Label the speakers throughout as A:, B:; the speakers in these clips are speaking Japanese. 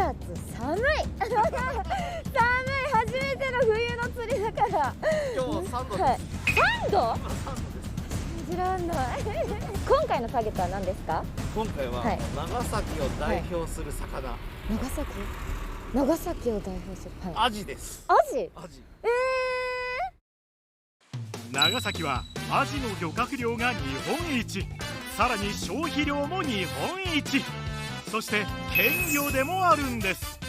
A: 月寒い寒い、初めての冬の釣りだから。
B: 今日3度です。
A: はい、3度？信じらんない今回のターゲットは何ですか？
B: 今回は長崎を代表する魚、
A: 長崎を代表する、
B: アジです。
A: アジ？
C: 長崎はアジの漁獲量が日本一、さらに消費量も日本一、そして県魚でもあるんです。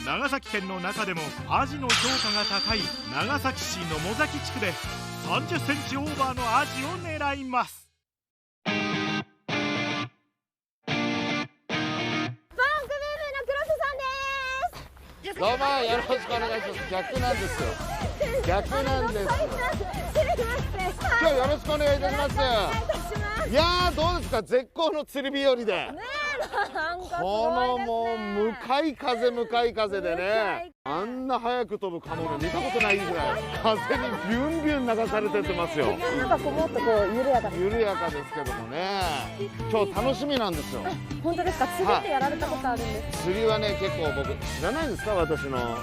C: 長崎県の中でもアジの評価が高い長崎市野母崎地区で30センチオーバーのアジを狙います。
B: どうもよろしくお願いします。逆なんですよ。逆なんです。今日よろしくお願いいたします。いやー、どうですか、絶好の釣り日和で。このもう向かい風でね、あんな早く飛ぶカモメ見たことないぐらい風にビュンビュン流されてってますよ。
A: なんかこうもっとこう緩やか
B: ですけどもね、今日楽しみなんですよ。
A: 本当ですか？釣りってやられたことあるんですか？
B: 釣りはね、結構僕知らないんですか、私の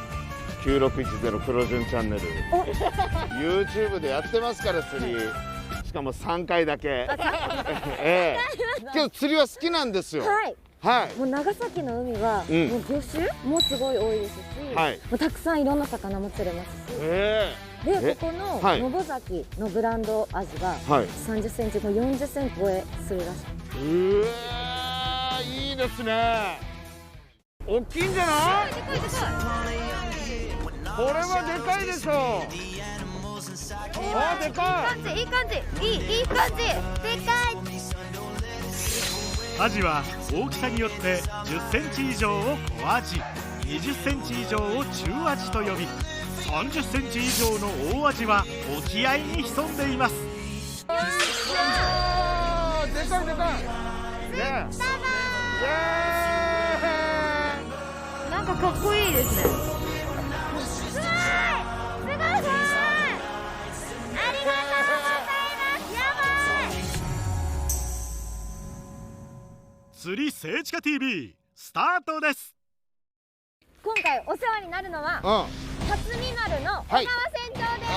B: 9610黒順チャンネルYouTube でやってますから、釣り。しかも3回だけけど釣りは好きなんですよ。はい、
A: もう長崎の海は、もう魚種もすごい多いですし、もうたくさんいろんな魚も釣れますし、でここの野母崎のブランドアジが30センチ、40センチ超えするらしい。
B: うわー、いいですね。大きいんじゃない？これはでかいでしょ。あ、でかい。
A: いい感じ、いい感じ、でかい。
C: アジは大きさによって10センチ以上を小アジ、20センチ以上を中アジと呼び、30センチ以上の大アジは沖合に潜んでいます。
B: でかいでかい。
A: なんかかっこいいですね。
C: 釣り聖地化 TV スタートです。
A: 今回お世話になるのは、辰巳丸の小川船長です。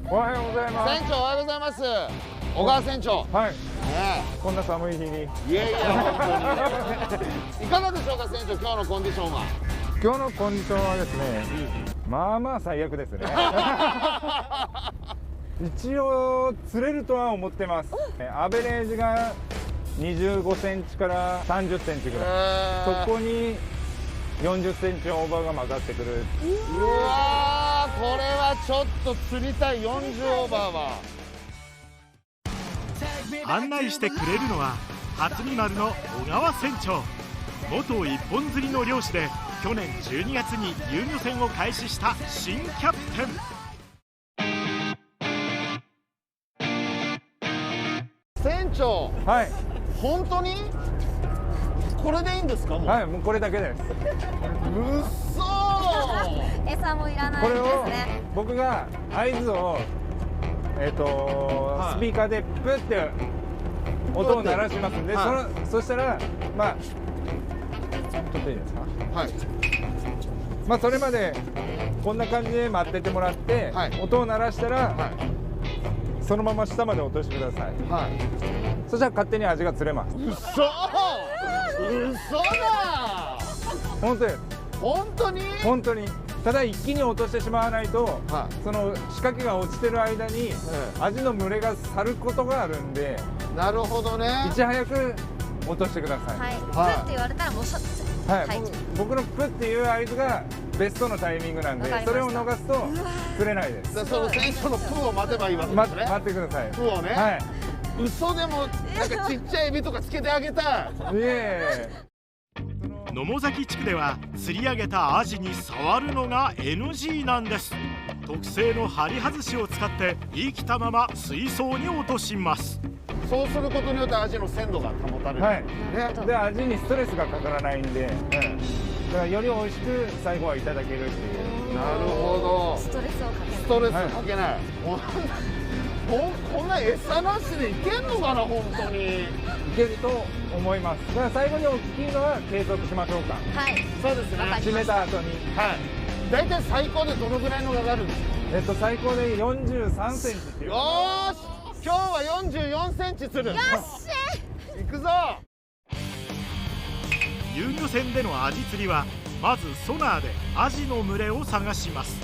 D: おはようございます。
B: 船長、おはようございます。小川船長。
D: はい。こんな寒い日に。
B: いやいや、本当に。いかがでしょうか、船長、今日のコンディションは。
D: 今日のコンディションはですね、まあまあ最悪ですね。一応釣れるとは思ってます。アベレージが25センチから30センチぐらい、そこに40センチオーバーが混ざってくる。
B: うわー、これはちょっと釣りたい。40オーバーは。
C: 案内してくれるのは辰巳丸の小川船長。元一本釣りの漁師で、去年12月に遊漁船を開始した新キャプテ
B: ン。船長、
D: はい、
B: 本当にこれでいいんですか？もう、
D: はい、もうこれだけです。
B: うっそー。
A: 餌もいらないんですね。
D: これを僕が合図をスピーカーでプッて音を鳴らしますんで、そしたらまあちょっといいですか？はい。まあそれまでこんな感じで待っててもらって、音を鳴らしたら、そのまま下まで落としてください。そしたら勝手にアジが釣れます。
B: うそだ。
D: 本当です。
B: 本当に？
D: 本当に。ただ一気に落としてしまわないと、その仕掛けが落ちてる間にアジの群れが去ることがあるんで。
B: なるほどね。
D: いち早く落としてください。
A: はい。プッって言われたらもう
D: 僕のプッっていう合図がベストのタイミングなんで、それを逃すと釣れないです。
B: その船長のプーを待てばいいわけですね。
D: 待ってください。
B: プーをね。はい。嘘でもなんかちっちゃいエビとかつけてあげたい。
C: 野母崎地区では釣り上げたアジに触るのが NG なんです。特製の針外しを使って生きたまま水槽に落とします。
B: そうすることによってアジの鮮度が保たれる。はい。
D: で、アジにストレスがかからないんで、だからより美味しく最後はいただけるっていう。
B: なるほど。
A: ストレスをかけない。
B: ストレスかけない。こんな餌なしでいけんのかな、本当に。
D: けると思います。だから最後に大きいのは計測しましょうか。
A: はい。
B: そうですね。
D: 締めた後に。
B: はい。大体最高でどのぐらいのが上がるんですか。
D: 最高で43センチっていう。
B: よーし、今日は44センチする。よっしゃ。行くぞ。
C: 遊漁船でのアジ釣りはまずソナーでアジの群れを探します。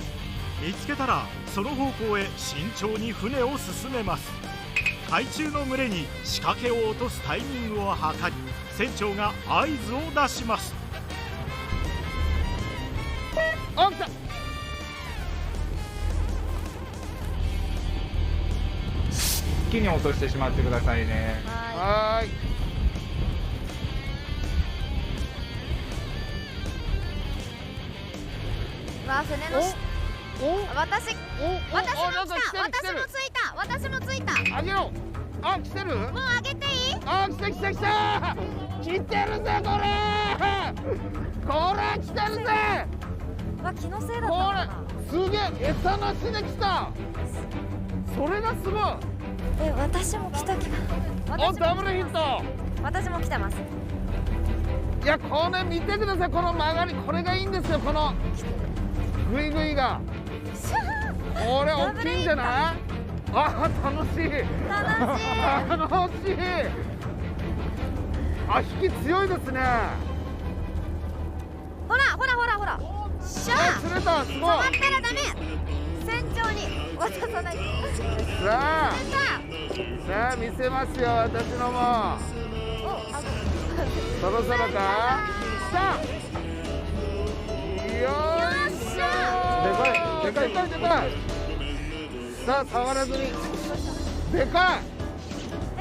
C: 見つけたらその方向へ慎重に船を進めます。海中の群れに仕掛けを落とすタイミングを測り、船長が合図を出します。
B: あ、来た。
D: 一気に落としてしまってくださいね。
B: はい。
A: わ、船の私もついた。
B: あげろ。あ、来てる。
A: もうあげていい？
B: あ、来た。来てるぜこれ。これ来てるぜ。
A: わ、気のせいだったの
B: こ
A: かな。
B: れすげえ、餌なしで来た。それがすごい。
A: 私も来た気が。
B: お、ダブルヒット。
A: 私も来てます。
B: いや、これ見てください。この曲がり、これがいいんですよ。このグイグイが。これ大きいんじゃない？あ、楽しい。あ、引き強いですね。
A: ほら。しゃあ。
B: 釣れた。すごい。
A: 止まったらダメ。船長に渡さない。
B: さあ見せますよ、私のも。そろそろか。さあ。よっしゃ。でかい。さあ、触らずに。でか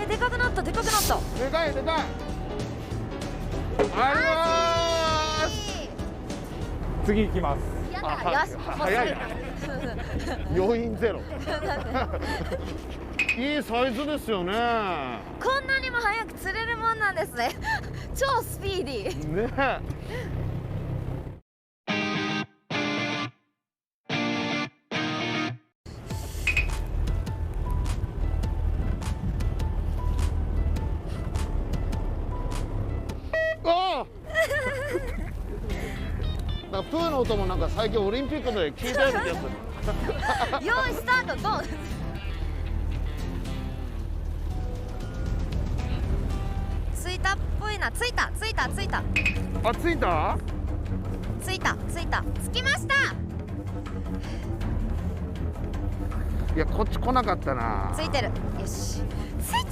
B: い。
A: でかくなった。
B: でかい。
D: 次行きます。
A: やだ。よし。
B: 早い。余韻ゼロ。いいサイズですよね。
A: こんなにも早く釣れるもんなんですね。超スピーディー。
B: ね。プーの音もなんか最近オリンピックで聞いたような気がする。
A: 用意スタート、ドン。ついたっぽいな。ついた。
B: あ、ついた？
A: つきました。
B: いや、こっち来なかったな。
A: ついてる。よし。つい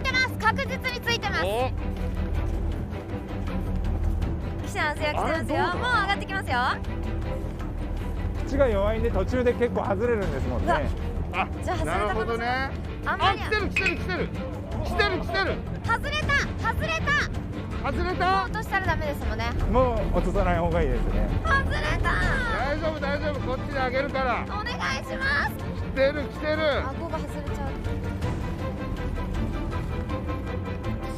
A: てます。確実についてます。来てますよ。もう上がってきますよ。
D: 口が弱いんで途中で結構外れるんですもんね。
B: あ、
A: じゃあ外れた。
B: なるほどね。
A: あんまり。
B: 来てる。
A: 外れた。もう落としたらダメですもんね。
D: もう落とさない方がいいですね。
A: 外れた。
B: 大丈夫。こっちであげるから。
A: お願いします。
B: 来てる。
A: 顎が外れちゃう。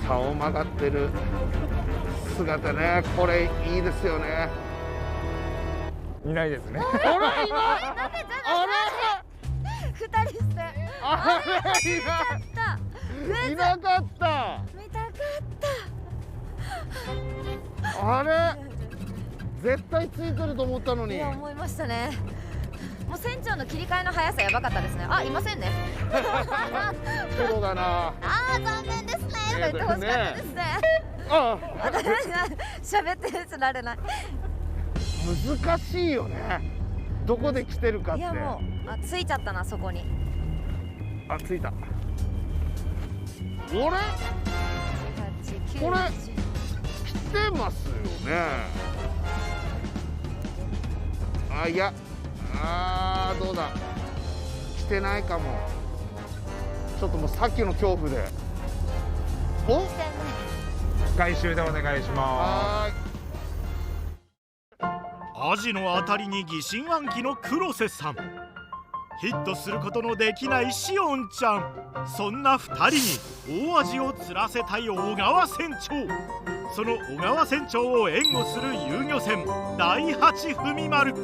B: 竿曲がってる姿ね。これいいですよね。
D: いないですね。
B: いない。
A: なんでじゃない。2人して。
B: いなかった。
A: 見たかった。
B: あれ絶対ついてると思ったのに。
A: いや、思いましたね。もう船長の切り替えの速さやばかったですね。あ、いませんね。
B: プロだな。
A: 残念ですね。言ってほしかったですね。喋ってるられない。
B: 難しいよね。どこで来てるかって。
A: いや、もうついちゃったな、そこに。
B: あ、ついた。これ来てますよね。いや、どうだ。来てないかも。ちょっともうさっきの恐怖で。
D: 回収でお願いします。
C: アジの当たりに疑心暗鬼の黒瀬さん、ヒットすることのできないしおんちゃん。そんな2人に大アジを釣らせたい小川船長。その小川船長を援護する遊漁船第八文丸。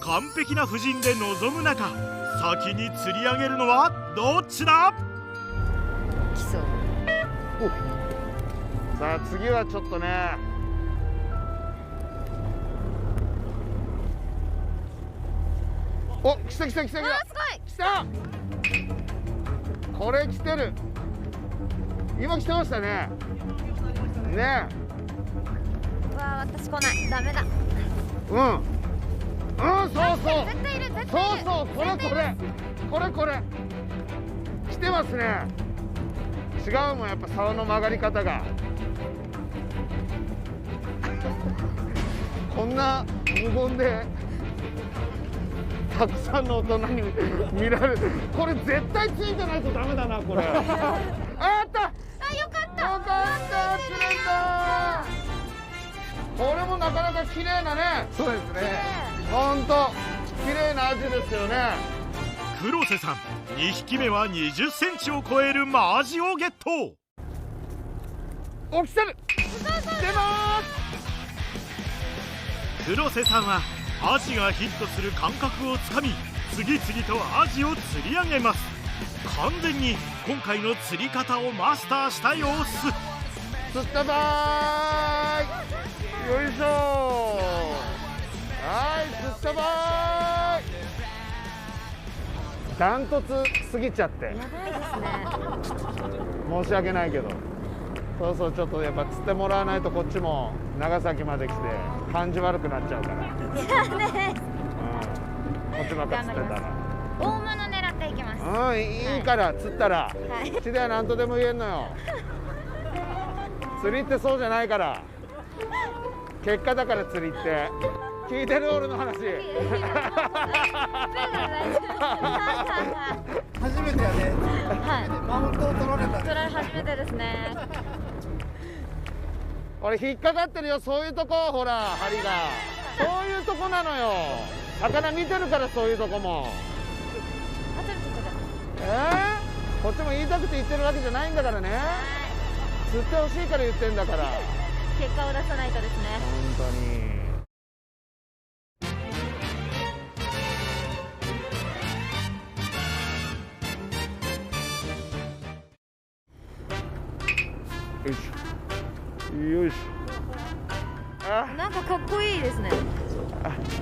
C: 完璧な布陣で臨む中、先に釣り上げるのはどっちだ？
A: きそう。
B: さあ次はちょっとね、お、来た来た来た来た。
A: すごい。
B: 来た。これ来てる。今来てましたね。ね
A: うわあ、私来ない。ダメだ。
B: うん。うん、そうそう。
A: 絶対いる、絶対いる。
B: そうそう、これこれ。これこれ。来てますね。違うもん、やっぱ竿の曲がり方が。こんな無言でたくさんの大人に見られる。これ絶対ついてないとダメだな、これ。あった。
A: あ、よかった。
B: よかった、釣れた。これもなかなか綺麗なね。
D: そうですね。
B: 本当綺麗なアジですよね。
C: 黒瀬さん、2匹目は20センチを超えるマアジをゲット。
B: お、来てる。出ます。
C: 黒瀬さんはアジがヒットする感覚をつかみ、次々とアジを釣り上げます。完全に今回の釣り方をマスターした様子。
B: 釣ったばーい。よいしょ。はい、釣ったばーい。ダントツ過ぎちゃって
A: やばいですね。
B: 申し訳ないけど、そうそう、ちょっとやっぱ釣ってもらわないとこっちも長崎まで来て感じ悪くなっちゃうから、うん、こっちばっか釣ってたら
A: 大物狙っていきます。
B: うん、いいから釣ったら、
A: はい、
B: うちでは何とでも言えんのよ。釣りってそうじゃないから、結果だから釣りって。聞いてる俺の話。初
E: めてやね。
A: はい。
E: マウントを取られた。
A: 取られ初めてですね。
B: 俺引っかかってるよ、そういうとこ、ほら針が。そういうとこなのよ。魚見てるから、そういうとこも。
A: あ、ちょっと。
B: こっちも言いたくて言ってるわけじゃないんだからね。釣ってほしいから言ってんだから。
A: 結果を出さないとですね。
B: 本当に。よいしょ。よいしょ。あ、
A: なんかかっこいいですね。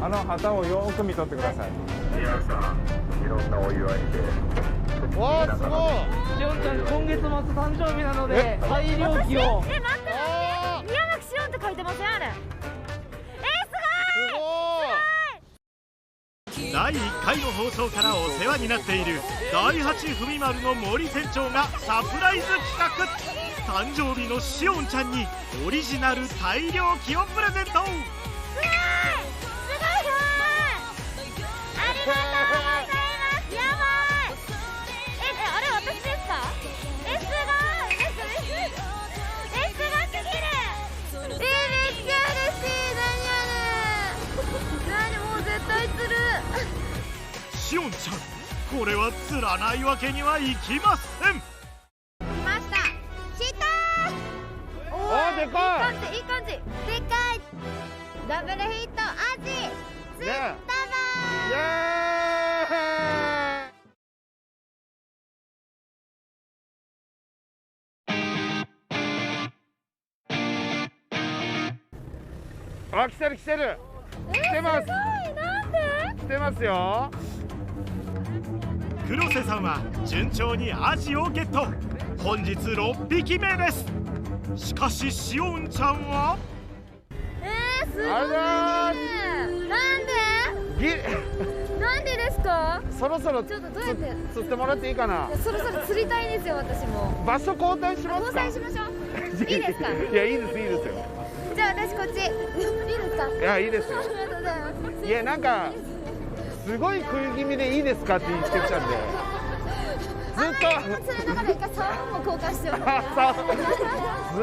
D: あの旗をよーく見とってください。
F: 皆さん、いろんなお祝いで。
B: わあ、すごい。
E: しおんちゃん、今月末誕生日なので、大漁旗を。
A: 待って待って。宮脇しおんって書いてませんあれ。すごい。
C: 第1回の放送からお世話になっている第八文丸の森店長がサプライズ企画。誕生日のしおんちゃんにオリジナル大漁旗をプレゼント。
A: すごい。ありがとうございます。やばい。あれ私ですか？すごい。すごすぎる。めっちゃ嬉しい。何もう絶対釣る。
C: しおんちゃん、これは釣らないわけにはいきません。
A: 来ました。来たー。お
B: ー、でかい。
A: いい感じ。でかい。ダブルヒットアジ。釣ったばー。
B: イエーイ。あ、来てる来てる。来てます。
A: すごい。なんで？
B: 来てますよ。
C: 黒瀬さんは順調にアジをゲット。本日6匹目です。しかししおんちゃんは
A: すごい。
B: ありがとうございます。
A: なんでですか？
B: そろそろ
A: ちょっとどうやって
B: 釣ってもらっていいかな。
A: そろそろ釣りたいんですよ、私も。
B: 場所交代しますか。
A: 交代しましょう。いいですか？
B: いや、いいですいいですよ。
A: じゃあ私こっち。いいですか？
B: いや、いいですよ。
A: ありがとうございます。
B: いや、なんかすごい食い気味でいいですかって言ってきたんで、ずっと
A: 釣れながら一回サーモンも交換しておく。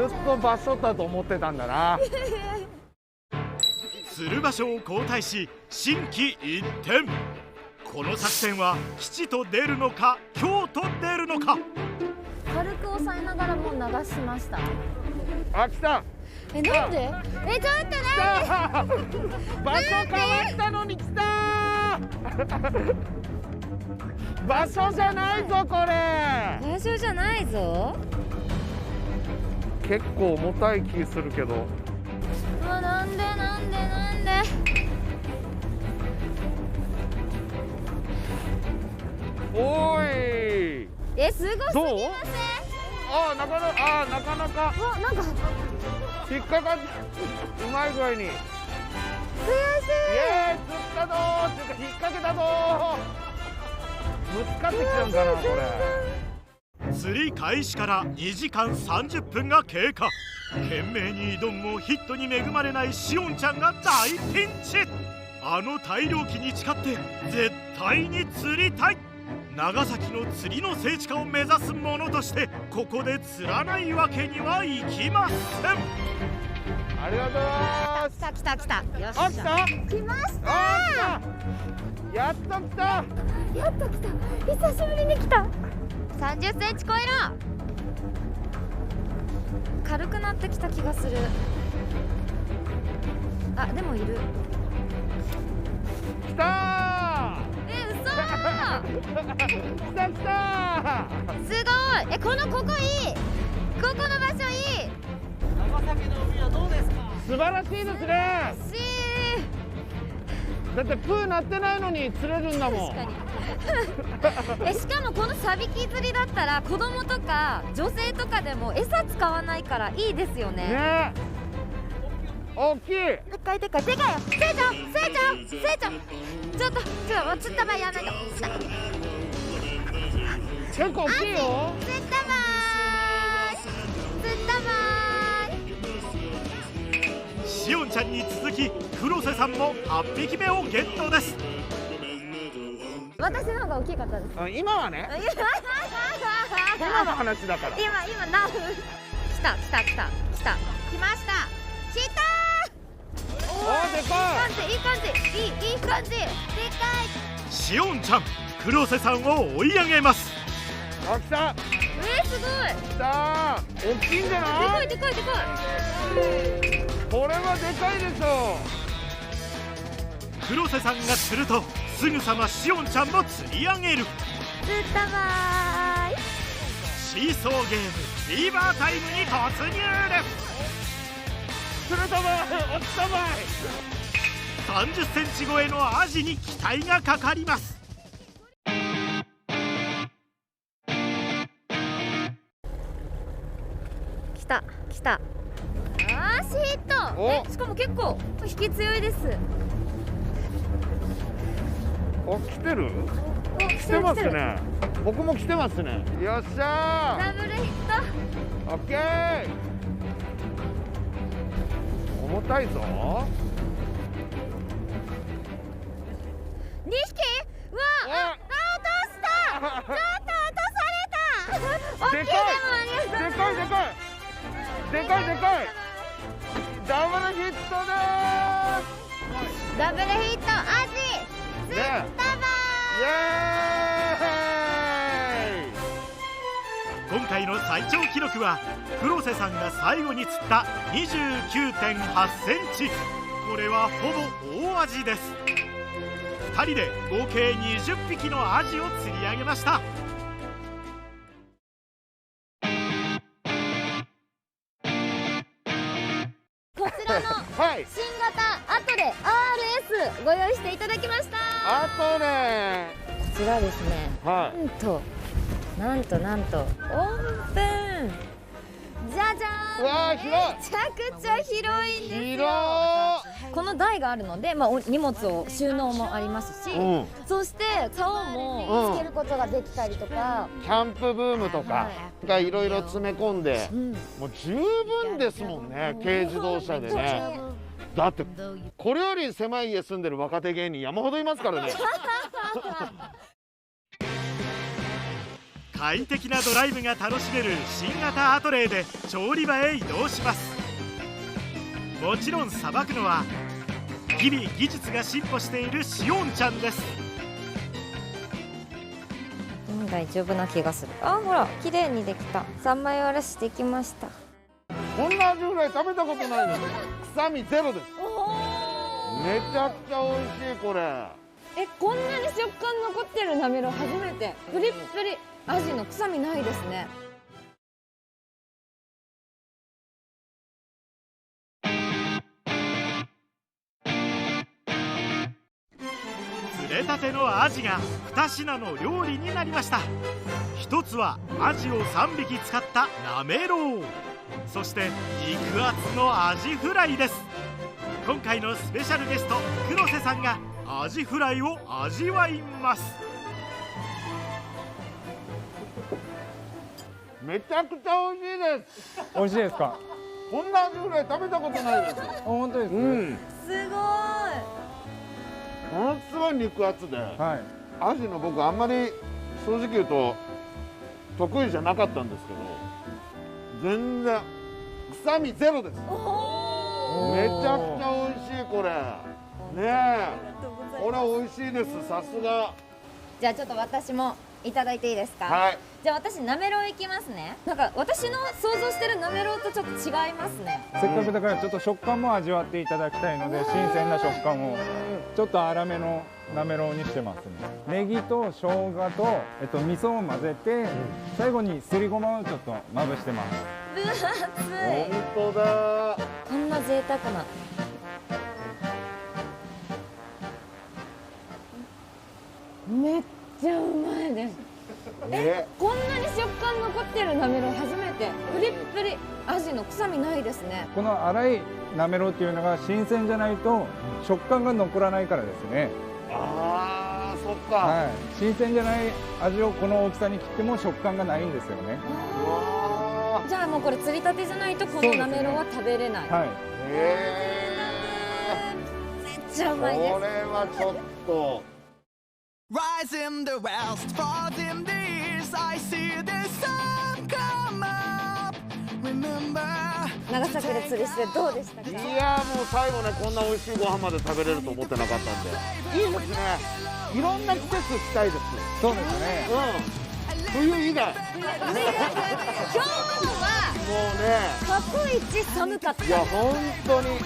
B: ずっと場所だと思ってたんだな。
C: 釣る場所を交代し心機一転。この作戦は吉と出るのか凶と出るのか。
A: 軽く押さえながらもう流しました。
B: あ、来た。
A: なんで？ちょっとね。
B: 場所変わったのに来た。場所じゃないぞこれ。
A: 場所じゃないぞ。
B: 結構重たい気するけど。
A: うわ、なんで。
B: おーい。
A: すごすぎません？
B: どう？なかなか。
A: うわ、なんか
B: 引っかかってうまい具合に。
A: 悔しい。
B: イエーイ、釣ったぞーっていうか引っ掛けたぞー。ぶつかってきちゃうんかなこれ。
C: 釣り開始から2時間30分が経過。懸命に挑むもヒットに恵まれないしおんちゃんが大ピンチ。あの大漁旗に誓って絶対に釣りたい。長崎の釣りの聖地化を目指す者としてここで釣らないわけにはいきません。
B: ありがとうございます。
A: 来た。よっしゃ。
B: 来た。
A: 来ました。
B: やっと来た。
A: 久しぶりに来た。30センチ超えろ。軽くなってきた気がする。あ、でもいる。
B: 来たー。
A: 嘘
B: 来た
A: すごい。ここいい。ここの場所いい。
E: 長崎の海はどうですか？
B: 素晴らしいですね。だってプーなってないのに釣れるんだもん。
A: 確かに。しかもこのサビキ釣りだったら子供とか女性とかでも餌使わないからいいですよね。
B: ね。大きい。
A: でかいよ。成長。ちょっと釣った場合やらないと。
B: 結構大きいよ。
A: 釣った場合。
C: しおんちゃんに続き黒瀬さんも8匹目をゲットです。
A: 私の方が大きかったです。
B: 今はね。今の話だから。
A: 今な。来ました。
B: おー、でかい。
A: いい感じ。でかい。
C: しおんちゃん、黒瀬さんを追い上げます。
B: 来た。
A: すごい。
B: 来た。大きいんじゃない？
A: でかい。
B: これはでかいでしょ。
C: 黒瀬さんが釣るとすぐさましおんちゃんも釣り上げる。
A: 釣った場合。
C: シーソーゲームフィーバータイムに突入です。
B: 釣れた場合、落ちた場合。
C: 30センチ超えのアジに期待がかかります。
A: 来た。ヒット。しかも結構引き強いです。
B: 来てる？来てますね。僕も来てますね。よっしゃー。
A: ダブルヒット。
B: オッケー。重たいぞ。
A: 2匹？うわ、落とした。ちょっと落とされた。大きい。
B: でかい。ダブルヒットでーす。
A: ダブルヒット。アジ釣ったば
B: イエーイ。
C: 今回の最長記録は黒瀬さんが最後に釣った 29.8 センチ。これはほぼ大アジです。2人で合計20匹のアジを釣り上げました。
A: こちらの新型アトレ RS ご用意していただきました。
B: あとね、
A: こちらですね、なんとオープン。じゃじゃーん。
B: わー、広い。
A: めちゃくちゃ広いんですよ。
B: 広
A: この台があるので、荷物を収納もありますし、そして竿もつけることができたりとか、
B: キャンプブームとかがいろいろ詰め込んで、もう十分ですもんね、軽自動車でね。だってこれより狭い家住んでる若手芸人山ほどいますからね。
C: 快適なドライブが楽しめる新型アトレーで調理場へ移動します。もちろんさばくのは日々技術が進歩しているしおんちゃんです。
A: 大丈夫な気がする。あ、ほら綺麗にできた。三枚おろしできました。
B: こんなアジフライ食べたことないのに臭みゼロです。めちゃくちゃ美味しい。これ
A: こんなに食感残ってるなめろう初めて。プリップリ、アジの臭みないですね。
C: 釣れたてのアジが2品の料理になりました。一つはアジを3匹使ったなめろう、そして肉厚のアジフライです。今回のスペシャルゲスト黒瀬さんがアジフライを味わいます。
B: めちゃくちゃ美味しいです。
D: 美味しいですか？
B: こんなアジフライ食べたことないです。
D: 本当です。
A: すごい。
B: ものすごい肉厚で、はい、アジの僕あんまり正直言うと得意じゃなかったんですけど、全然臭みゼロです。めちゃくちゃ美味しいこれ。ねえ、これ美味しいです。さすが。
A: じゃあちょっと私もいただいていいですか？
B: はい。
A: じゃあ私なめろういきますね。なんか私の想像してるなめろうとちょっと違いますね。
D: せっかくだからちょっと食感も味わっていただきたいので、新鮮な食感をちょっと粗めのなめろうにしてますね。ネギと生姜と味噌を混ぜて、最後にすりごまをちょっとまぶしてます。
A: 分厚い。
B: 本当だ。
A: こんな贅沢な。めっちゃうまいです。こんなに食感残ってるなめろう初めて。プリップリ、アジの臭みないですね。
D: この粗いなめろうっていうのが新鮮じゃないと食感が残らないからですね。
B: ああ、そっか。
D: はい。新鮮じゃない味をこの大きさに切っても食感がないんですよね。
A: じゃあもうこれ釣りたてじゃないとこのなめろうは食べれない。
D: はい。
A: めっちゃうまいです。
B: これはちょっと。
G: Rise in the west, for dim days, I see the sun come up. Remember.
A: 長崎で釣りしてどうでしたか？
B: いやもう最後ね、こんな美味しいご飯まで食べれると思ってなかったんで、いいですね。いろんな季節したいです。
D: そうですね。
B: 冬以外。
A: 今日は
B: もうね、
A: 過去一寒かった。
B: いや本当に。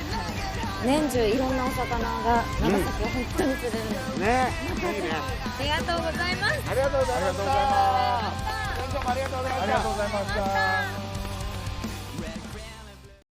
A: 年中いろんなお魚が長崎は本当に釣れるんです
B: ね。いいね。
A: ありがとうございます。
B: ありがとうございました。
D: ありがとうございました。